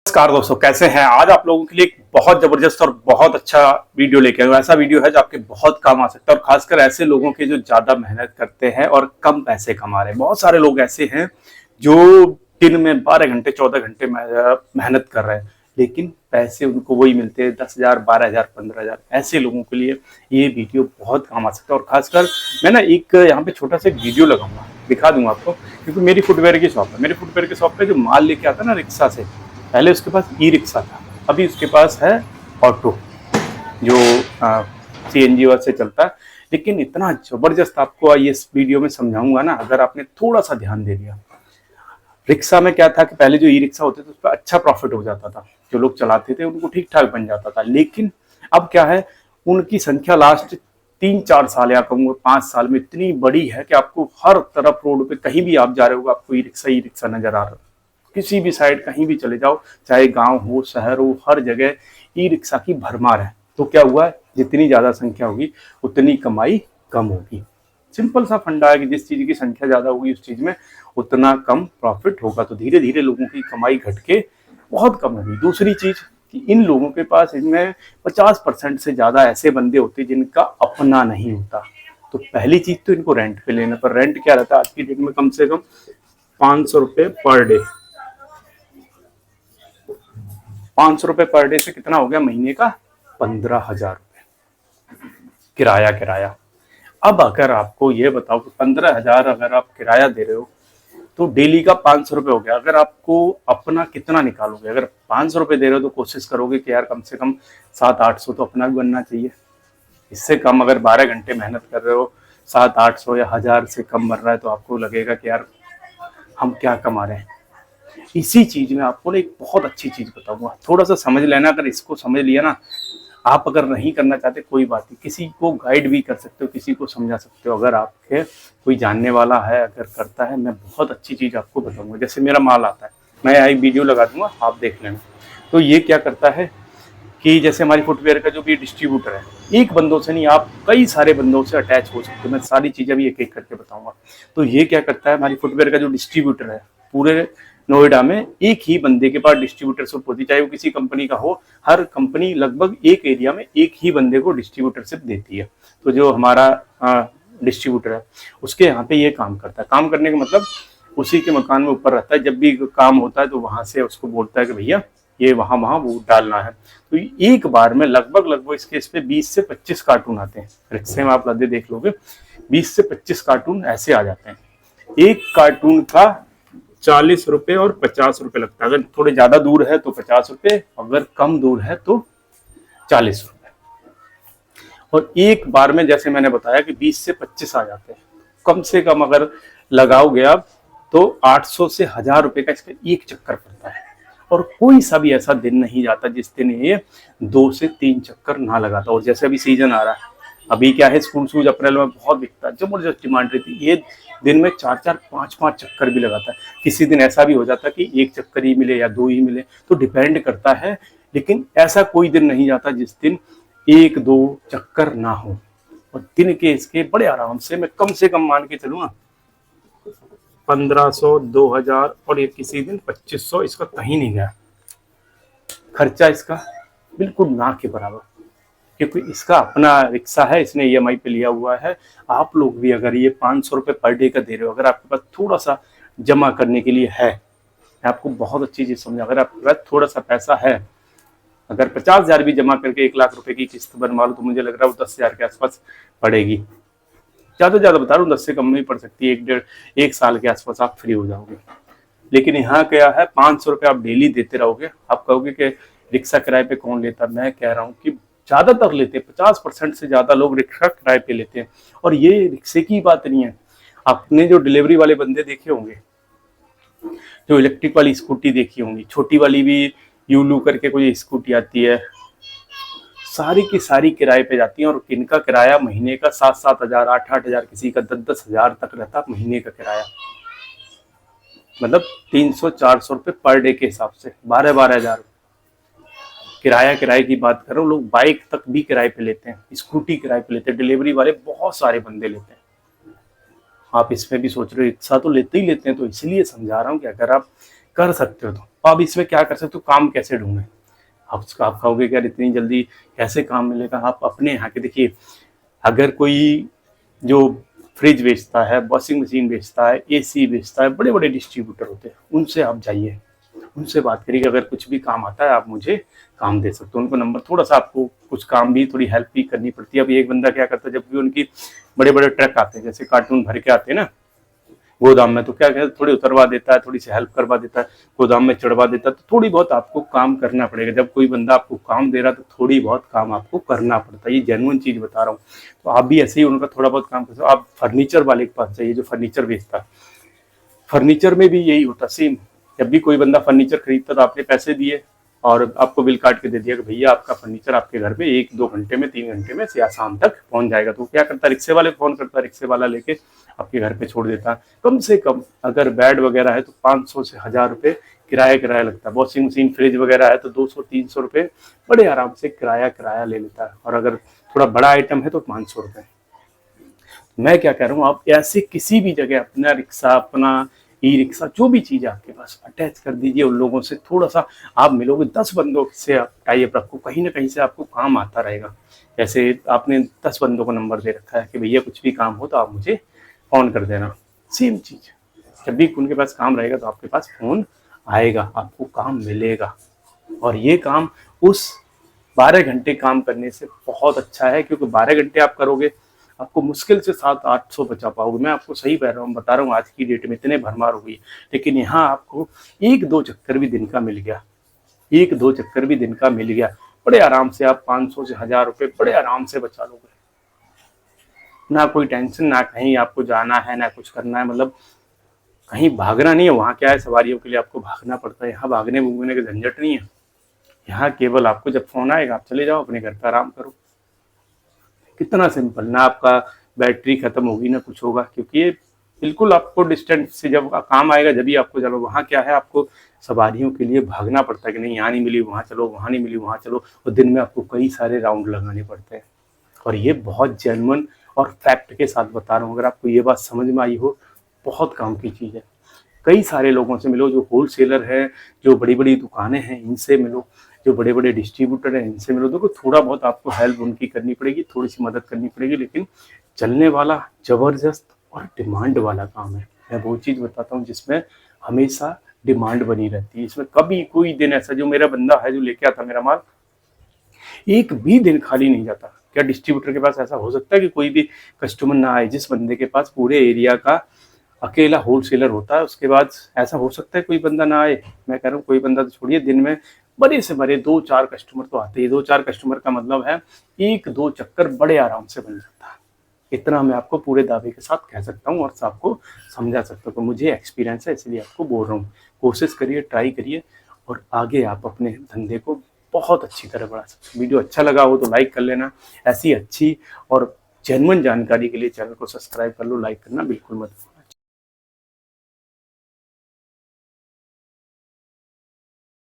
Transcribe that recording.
नमस्कार दोस्तों, कैसे हैं। आज आप लोगों के लिए एक बहुत जबरदस्त और बहुत अच्छा वीडियो लेके आया हूं। ऐसा वीडियो है जो आपके बहुत काम आ सकता है और खासकर ऐसे लोगों के जो ज्यादा मेहनत करते हैं और कम पैसे कमा रहे हैं। बहुत सारे लोग ऐसे हैं जो दिन में 12 घंटे 14 घंटे मेहनत कर रहे हैं, लेकिन पैसे उनको वही मिलते हैं 10,000 12,000 15,000। ऐसे लोगों के लिए ये वीडियो बहुत काम आ सकता है। और खासकर मैं ना एक यहाँ पे छोटा सा एक वीडियो लगाऊंगा, दिखा दूंगा आपको, क्योंकि मेरी फुटवेयर की शॉप है। मेरी फुटवेयर की शॉप पे जो माल लेके आता है ना रिक्शा से, पहले उसके पास ई रिक्शा था, अभी उसके पास है ऑटो जो सीएनजी से चलता है। लेकिन इतना जबरदस्त आपको ये इस वीडियो में समझाऊंगा ना, अगर आपने थोड़ा सा ध्यान दे दिया। रिक्शा में क्या था कि पहले जो ई रिक्शा होते थे उस पर अच्छा प्रॉफिट हो जाता था, जो लोग चलाते थे उनको ठीक ठाक बन जाता था। लेकिन अब क्या है, उनकी संख्या लास्ट 3-4 साल या कहूँगा 5 साल में इतनी बड़ी है कि आपको हर तरफ रोड पे कहीं भी आप जा रहे हो आपको ई रिक्शा नजर आ रहा है। किसी भी साइड कहीं भी चले जाओ, चाहे गांव हो शहर हो, हर जगह ई रिक्शा की भरमार है। तो क्या हुआ है, जितनी ज्यादा संख्या होगी उतनी कमाई कम होगी। सिंपल सा फंडा है कि जिस चीज की संख्या ज्यादा होगी उस चीज में उतना कम प्रॉफिट होगा। तो धीरे धीरे लोगों की कमाई घट के बहुत कम होगी। दूसरी चीज कि इन लोगों के पास इनमें 50% से ज्यादा ऐसे बंदे होते हैं जिनका अपना नहीं होता। तो पहली चीज तो इनको रेंट पे लेना, पर रेंट क्या रहता है आज की डेट में, कम से कम 500 रुपए पर डे। 500 रुपए पर डे से कितना हो गया महीने का, 15,000 रुपए किराया। अब अगर आपको ये बताओ कि 15,000 अगर आप किराया दे रहे हो तो डेली का 500 रुपए हो गया। अगर आपको अपना कितना निकालोगे, अगर 500 रुपए दे रहे हो तो कोशिश करोगे कि यार कम से कम 700-800 तो अपना भी बनना चाहिए। इससे कम अगर 12 घंटे मेहनत कर रहे हो, 700-800 या 1000 से कम बन रहा है तो आपको लगेगा कि यार हम क्या कमा रहे हैं। इसी चीज में आपको ना एक बहुत अच्छी चीज बताऊंगा, थोड़ा सा समझ लेना। अगर इसको समझ लिया ना, आप अगर नहीं करना चाहते कोई बात नहीं, किसी को गाइड भी कर सकते हो, किसी को समझा सकते हो। अगर आपके कोई जानने वाला है अगर करता है, मैं बहुत अच्छी चीज आपको बताऊंगा। जैसे मेरा माल आता है, मैं यहाँ एक वीडियो लगा दूंगा, आप देख लेना। तो ये क्या करता है कि जैसे हमारी फुटवेयर का जो भी डिस्ट्रीब्यूटर है, एक बंदों से नहीं, आप कई सारे बंदों से अटैच हो सकते हो। मैं सारी चीजें भी एक एक करके बताऊंगा। तो ये क्या करता है, हमारी फुटवेयर का जो डिस्ट्रीब्यूटर है, पूरे नोएडा में एक ही बंदे के पास डिस्ट्रीब्यूटरशिप होती है, चाहे वो किसी कंपनी का हो। हर कंपनी लगभग एक एरिया में एक ही बंदे को डिस्ट्रीब्यूटरशिप देती है। तो जो हमारा डिस्ट्रीब्यूटर है उसके यहाँ पे ये काम करता है। काम करने का मतलब उसी के मकान में ऊपर रहता है, जब भी काम होता है तो वहां से उसको बोलता है कि भैया ये वहां वहां वो डालना है। तो एक बार में लगभग इसके इस पे 20 से 25 कार्टून आते हैं। रिक्शे में आप लदे देख लोगे, 20 से 25 कार्टून ऐसे आ जाते हैं। एक कार्टून का 40 रुपए और 50 रुपए लगता है। अगर थोड़े ज्यादा दूर है तो 50 रुपए, अगर कम दूर है तो 40 रुपए। और एक बार में जैसे मैंने बताया कि 20 से 25 आ जाते हैं। कम से कम अगर लगाओगे आप तो 800 से 1000 रुपए का इसका एक चक्कर पड़ता है। और कोई सा भी ऐसा दिन नहीं जाता जिस दिन ये 2 से 3 चक्कर ना लगाता। और जैसे अभी सीजन आ रहा है, अभी क्या है, स्कूल शूज अप्रैल में बहुत बिकता है, जबरदस्त डिमांड रहती है। ये दिन में 4-4 5-5 चक्कर भी लगाता है। किसी दिन ऐसा भी हो जाता है कि एक चक्कर ही मिले या 2 ही मिले, तो डिपेंड करता है। लेकिन ऐसा कोई दिन नहीं जाता जिस दिन 1-2 चक्कर ना हो। और दिन के इसके बड़े आराम से, मैं कम से कम मान के चलूँ 1500 2000 और ये किसी दिन 2500 इसका कहीं नहीं गया। खर्चा इसका बिल्कुल ना के बराबर, क्योंकि इसका अपना रिक्शा है, इसने ईएमआई पे लिया हुआ है। आप लोग भी अगर ये 500 रुपए पर डे का दे रहे हो, अगर आपके पास थोड़ा सा जमा करने के लिए है, मैं आपको बहुत अच्छी चीज समझा, अगर आपके पास थोड़ा सा पैसा है, अगर 50,000 भी जमा करके 1 लाख रुपए की किस्त बनवा लो तो मुझे लग रहा है वो 10,000 के आसपास पड़ेगी। ज्यादा से ज्यादा बता रहा हूँ 10 से कम नहीं पड़ सकती, 1 साल के आसपास आप फ्री हो जाओगे। लेकिन यहाँ क्या है, 500 रुपए आप डेली देते रहोगे। आप कहोगे कि रिक्शा किराए पे कौन लेता, मैं कह रहा हूँ कि ज्यादातर लेते हैं। 50% से ज्यादा लोग रिक्शा किराए पे लेते हैं। और ये रिक्शे की बात नहीं है, आपने जो डिलीवरी वाले बंदे देखे होंगे, जो इलेक्ट्रिक वाली स्कूटी देखी होंगी, छोटी वाली भी यूलू करके कोई स्कूटी आती है, सारी की सारी किराए पे जाती हैं। और इनका किराया महीने का 7-7 हजार 8-8 हजार, किसी का 10-10 हजार तक रहता महीने का किराया। मतलब 300-400 रुपए पर डे के हिसाब से 12-12 हजार किराए की बात कर रहा हूँ। लोग बाइक तक भी किराए पे लेते हैं, स्कूटी किराए पे लेते हैं, डिलीवरी वाले बहुत सारे बंदे लेते हैं। आप इसमें भी सोच रहे हो रिक्शा तो लेते ही लेते हैं, तो इसलिए समझा रहा हूँ कि अगर आप कर सकते हो। तो अब इसमें क्या कर सकते हो, काम कैसे ढूंढे। आप कहोगे कि यार इतनी जल्दी कैसे काम मिलेगा। आप अपने यहाँ के देखिए, अगर कोई जो फ्रिज बेचता है, वॉशिंग मशीन बेचता है, एसी बेचता है, बड़े बड़े डिस्ट्रीब्यूटर होते हैं, उनसे आप जाइए, उनसे बात करिए कि अगर कुछ भी काम आता है आप मुझे काम दे सकते हो। उनको नंबर, थोड़ा सा आपको कुछ काम भी, थोड़ी हेल्प भी करनी पड़ती है। अब एक बंदा क्या करता है, जब भी उनकी बड़े बड़े ट्रक आते हैं, जैसे कार्टून भर के आते हैं ना गोदाम में, तो क्या कहते हैं, थोड़ी उतरवा देता है, थोड़ी सी हेल्प करवा देता है, गोदाम में चढ़वा देता है। तो थोड़ी बहुत आपको काम करना पड़ेगा। जब कोई बंदा आपको काम दे रहा है तो थोड़ी बहुत काम आपको करना पड़ता है। ये जेन्युइन चीज बता रहा हूँ। तो आप भी ऐसे ही उनका थोड़ा बहुत काम कर सकते हो। आप फर्नीचर वाले के पास जाइए जो फर्नीचर बेचता है, फर्नीचर में भी यही होता सेम। जब भी कोई बंदा फर्नीचर खरीदता तो आपने पैसे दिए और आपको बिल काट के दे दिया कि भैया आपका फर्नीचर आपके घर पे 1-2 घंटे में, 3 घंटे में या शाम तक पहुंच जाएगा। तो क्या करता, रिक्शे वाले को फोन करता, रिक्शे वाला लेके आपके घर पे छोड़ देता। कम से कम अगर बेड वगैरह है तो 500 से 1000 रुपये किराया लगता है। वॉशिंग मशीन, फ्रिज वगैरह है तो 200-300 रुपये बड़े आराम से किराया ले लेता है। और अगर थोड़ा बड़ा आइटम है तो 500 रुपये। मैं क्या कह रहा हूँ, आप ऐसे किसी भी जगह अपना रिक्शा, अपना ई रिक्शा, जो भी चीज है आपके पास, अटैच कर दीजिए। उन लोगों से थोड़ा सा आप मिलोगे, 10 बंदों से आप टाइप रखो, कहीं ना कहीं से आपको काम आता रहेगा। जैसे आपने 10 बंदों को नंबर दे रखा है कि भैया कुछ भी काम हो तो आप मुझे फोन कर देना। सेम चीज, जब भी उनके पास काम रहेगा तो आपके पास फोन आएगा, आपको काम मिलेगा। और ये काम उस 12 घंटे काम करने से बहुत अच्छा है, क्योंकि 12 घंटे आप करोगे, आपको मुश्किल से 700-800 बचा पाओगे। मैं आपको सही बता रहा हूँ, आज की डेट में इतने भरमार हो गई। लेकिन यहाँ आपको 1-2 चक्कर भी दिन का मिल गया, 1-2 चक्कर भी दिन का मिल गया, बड़े आराम से आप 500 से 1000 रुपये बड़े आराम से बचा लोगे। ना कोई टेंशन, ना कहीं आपको जाना है, ना कुछ करना है, मतलब कहीं भागना नहीं है। वहाँ क्या है, सवारियों के लिए आपको भागना पड़ता है। यहाँ भागने भूगने का झंझट नहीं है। यहाँ केवल आपको जब फोन आएगा आप चले जाओ अपने घर पर आराम करो। कितना सिंपल। ना आपका बैटरी खत्म होगी ना कुछ होगा, क्योंकि ये बिल्कुल आपको डिस्टेंस से जब काम आएगा जब भी आपको चलो। वहाँ क्या है, आपको सवारियों के लिए भागना पड़ता है कि नहीं यहाँ नहीं मिली वहाँ चलो, वहाँ नहीं मिली वहाँ चलो। और दिन में आपको कई सारे राउंड लगाने पड़ते हैं। और ये बहुत जेन्युइन और फैक्ट के साथ बता रहा हूँ। अगर आपको ये बात समझ में आई हो, बहुत काम की चीज़ है। कई सारे लोगों से मिलो, जो होलसेलर है, जो बड़ी बड़ी दुकानें हैं, इनसे मिलो, जो बड़े बड़े डिस्ट्रीब्यूटर हैं, इनसे मिलो। देखो थोड़ा बहुत आपको हेल्प उनकी करनी पड़ेगी, थोड़ी सी मदद करनी पड़ेगी, लेकिन चलने वाला जबरदस्त और डिमांड वाला काम है। मैं वो चीज़ बताता हूँ जिसमें हमेशा डिमांड बनी रहती है। इसमें कभी कोई दिन ऐसा, जो मेरा बंदा है जो लेके आता मेरा माल, एक भी दिन खाली नहीं जाता। क्या डिस्ट्रीब्यूटर के पास ऐसा हो सकता है कि कोई भी कस्टमर ना आए? जिस बंदे के पास पूरे एरिया का अकेला होलसेलर होता है, उसके बाद ऐसा हो सकता है कोई बंदा ना आए? मैं कह रहा हूँ कोई बंदा तो छोड़िए, दिन में बड़े से बड़े 2-4 कस्टमर तो आते ही। 2-4 कस्टमर का मतलब है 1-2 चक्कर बड़े आराम से बन जाता है। इतना मैं आपको पूरे दावे के साथ कह सकता हूँ और आपको समझा सकता हूँ कि मुझे एक्सपीरियंस है, इसलिए आपको बोल रहा हूँ। कोशिश करिए, ट्राई करिए और आगे आप अपने धंधे को बहुत अच्छी तरह बढ़ा सकते हैं। वीडियो अच्छा लगा हो तो लाइक कर लेना। ऐसी अच्छी और जेन्युइन जानकारी के लिए चैनल को सब्सक्राइब कर लो, लाइक करना बिल्कुल मत भूलना।